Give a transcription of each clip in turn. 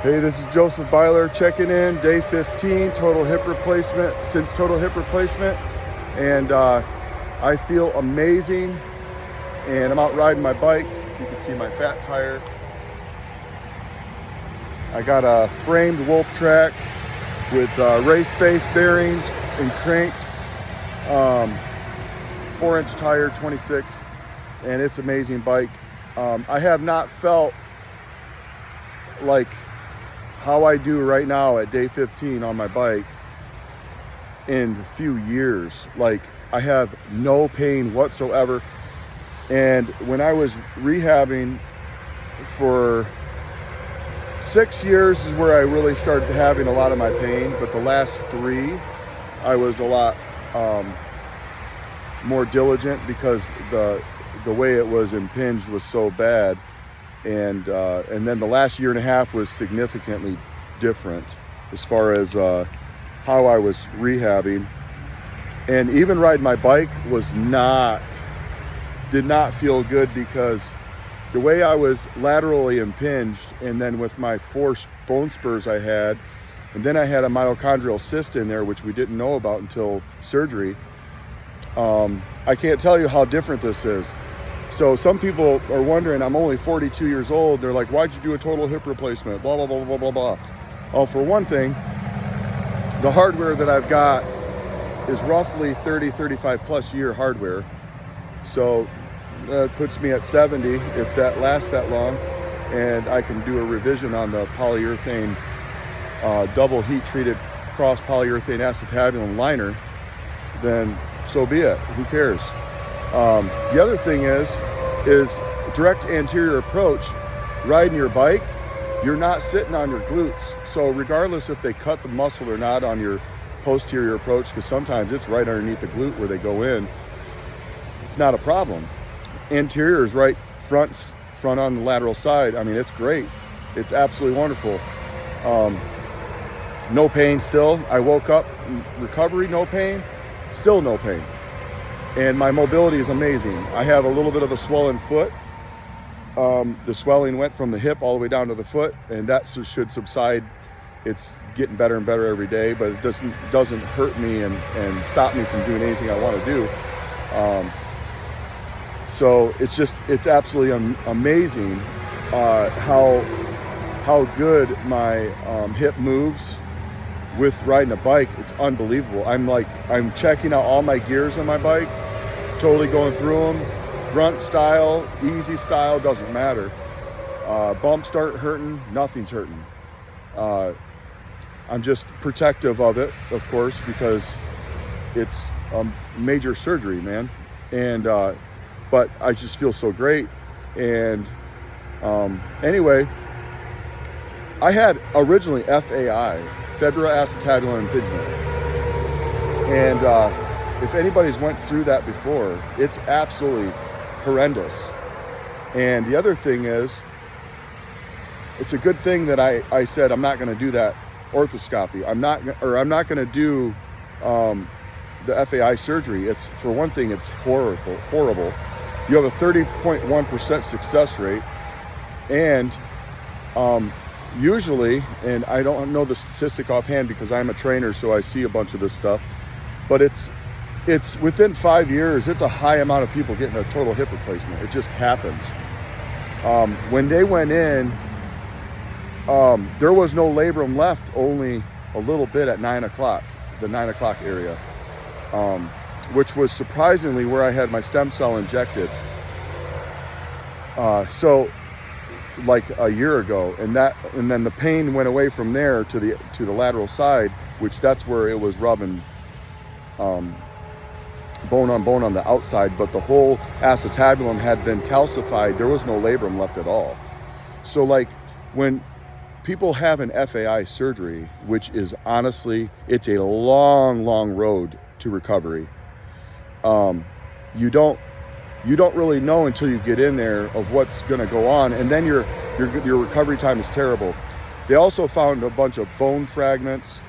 Hey, this is Joseph Byler checking in, day 15, total hip replacement, and I feel amazing, and I'm out riding my bike. If you can see my fat tire. I got a framed Wolf Track with race face bearings and crank, 4-inch tire, 26, and it's an amazing bike. I have not felt like how I do right now at day 15 on my bike in a few years. Like, I have no pain whatsoever. And when I was rehabbing for 6 years is where I really started having a lot of my pain, but the last 3 I was a lot more diligent because the way it was impinged was so bad. And then the last year and a half was significantly different as far as how I was rehabbing. And even riding my bike did not feel good because the way I was laterally impinged, and then with my 4 bone spurs I had, and then I had a mitochondrial cyst in there, which we didn't know about until surgery. I can't tell you how different this is. So some people are wondering, I'm only 42 years old. They're like, why'd you do a total hip replacement? Blah, blah, blah, blah, blah, blah. Oh, for one thing, the hardware that I've got is roughly 35 plus year hardware. So that puts me at 70 if that lasts that long. And I can do a revision on the polyurethane, double heat treated cross polyurethane acetabulum liner, then so be it. Who cares? The other thing is direct anterior approach. Riding your bike, you're not sitting on your glutes. So regardless if they cut the muscle or not on your posterior approach, because sometimes it's right underneath the glute where they go in, it's not a problem. Anterior is right front on the lateral side. I mean, it's great. It's absolutely wonderful. No pain still. I woke up in recovery, no pain, still no pain. And my mobility is amazing. I have a little bit of a swollen foot. The swelling went from the hip all the way down to the foot, and that should subside. It's getting better and better every day, but it doesn't hurt me and stop me from doing anything I want to do. So it's absolutely amazing how good my hip moves with riding a bike. It's unbelievable. I'm checking out all my gears on my bike, totally going through them, grunt style, easy style, doesn't matter. Bumps start hurting, nothing's hurting. I'm just protective of it, of course, because it's a major surgery, man. And but I just feel so great. And anyway, I had originally FAI, febrile acetabular impingement. And if anybody's went through that before, it's absolutely horrendous. And the other thing is, it's a good thing that I said I'm not going to do that orthoscopy. I'm not going to do the FAI surgery. It's, for one thing, it's horrible. You have a 30.1% success rate, and usually, and I don't know the statistic offhand because I'm a trainer, so I see a bunch of this stuff, but it's within 5 years, it's a high amount of people getting a total hip replacement. It just happens. When they went in, there was no labrum left, only a little bit at 9 o'clock, the 9 o'clock area, which was surprisingly where I had my stem cell injected. So like a year ago, and then the pain went away from there to the lateral side, which that's where it was rubbing bone on bone on the outside, but the whole acetabulum had been calcified. There was no labrum left at all. So like when people have an FAI surgery, which is honestly, it's a long road to recovery. You don't really know until you get in there of what's going to go on, and then your recovery time is terrible. They also found a bunch of bone fragments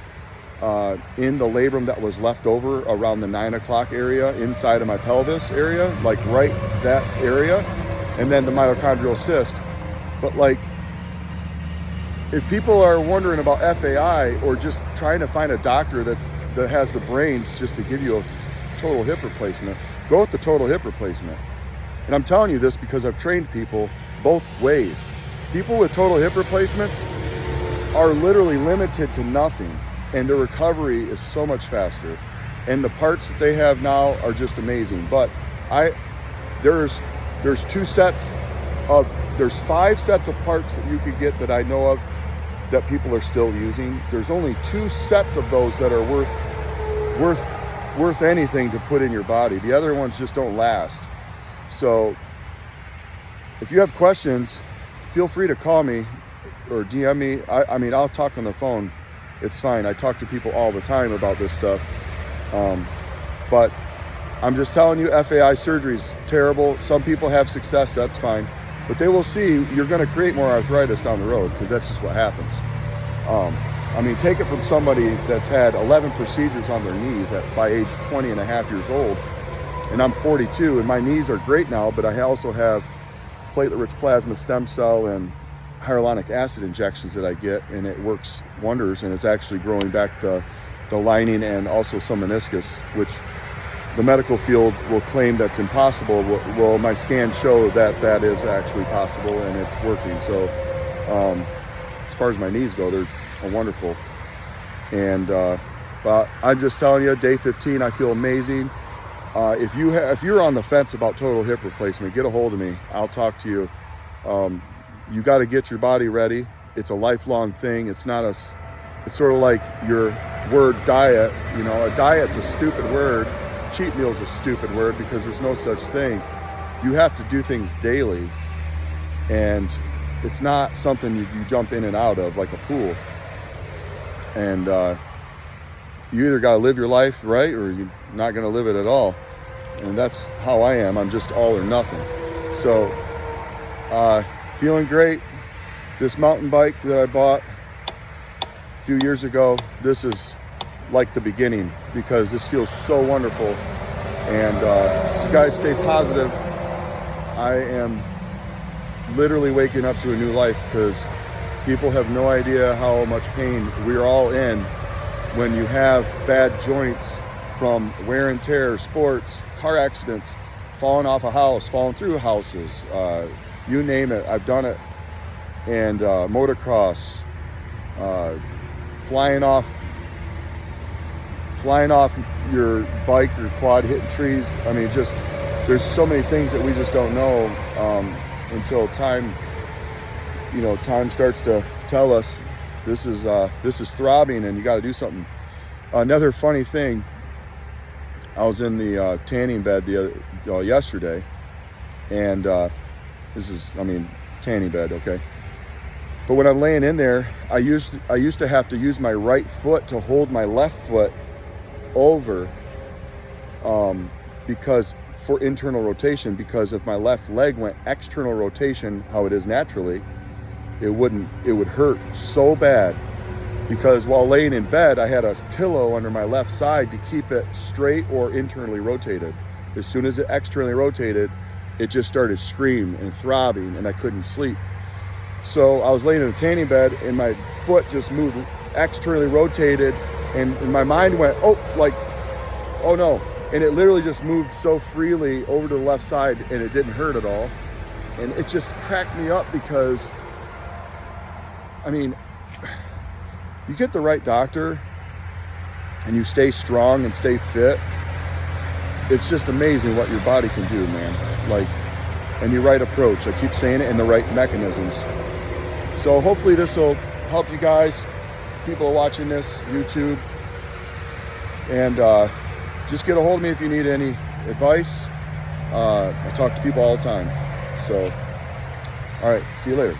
in the labrum that was left over around the 9 o'clock area, inside of my pelvis area, like right that area, and then the mitochondrial cyst. But like if people are wondering about FAI or just trying to find a doctor that has the brains just to give you a total hip replacement, go with the total hip replacement. And I'm telling you this because I've trained people both ways. People with total hip replacements are literally limited to nothing, and their recovery is so much faster. And the parts that they have now are just amazing. But there's 5 sets of parts that you could get that I know of that people are still using. There's only 2 sets of those that are worth anything to put in your body. The other ones just don't last. So if you have questions, feel free to call me or DM me. I mean, I'll talk on the phone. It's fine. I talk to people all the time about this stuff. But I'm just telling you, FAI surgery is terrible. Some people have success, that's fine. But they will see you're going to create more arthritis down the road because that's just what happens. I mean, take it from somebody that's had 11 procedures on their knees by age 20 and a half years old. And I'm 42 and my knees are great now, but I also have platelet-rich plasma stem cell and hyaluronic acid injections that I get, and it works wonders, and it's actually growing back the lining and also some meniscus, which the medical field will claim that's impossible. Well, my scans show that that is actually possible and it's working. So as far as my knees go, they're wonderful. And but I'm just telling you, day 15, I feel amazing. If you're on the fence about total hip replacement, get a hold of me. I'll talk to you. You got to get your body ready. It's a lifelong thing. It's sort of like your word diet. You know, a diet's a stupid word. Cheat meal's a stupid word because there's no such thing. You have to do things daily, and it's not something you jump in and out of like a pool. And you either got to live your life right or you're not going to live it at all. And that's how I am. I'm just all or nothing. So feeling great. This mountain bike that I bought a few years ago, this is like the beginning because this feels so wonderful. And you guys stay positive. I am literally waking up to a new life because people have no idea how much pain we're all in when you have bad joints from wear and tear, sports, car accidents, falling off a house, falling through houses, you name it, I've done it. And motocross, flying off your bike or quad, hitting trees. I mean, just there's so many things that we just don't know until time starts to tell us this is throbbing and you got to do something. Another funny thing, I was in the tanning bed yesterday, and tanning bed, okay. But when I'm laying in there, I used to have to use my right foot to hold my left foot over, because for internal rotation. Because if my left leg went external rotation, how it is naturally, it would hurt so bad. Because while laying in bed, I had a pillow under my left side to keep it straight or internally rotated. As soon as it externally rotated, it just started screaming and throbbing, and I couldn't sleep. So I was laying in the tanning bed, and my foot just moved externally rotated, and my mind went, oh no. And it literally just moved so freely over to the left side, and it didn't hurt at all. And it just cracked me up because, I mean, you get the right doctor and you stay strong and stay fit, it's just amazing what your body can do, man. And the right approach, I keep saying it, and the right mechanisms. So hopefully this will help you guys, people are watching this, YouTube. And just get a hold of me if you need any advice. I talk to people all the time. So, all right, see you later.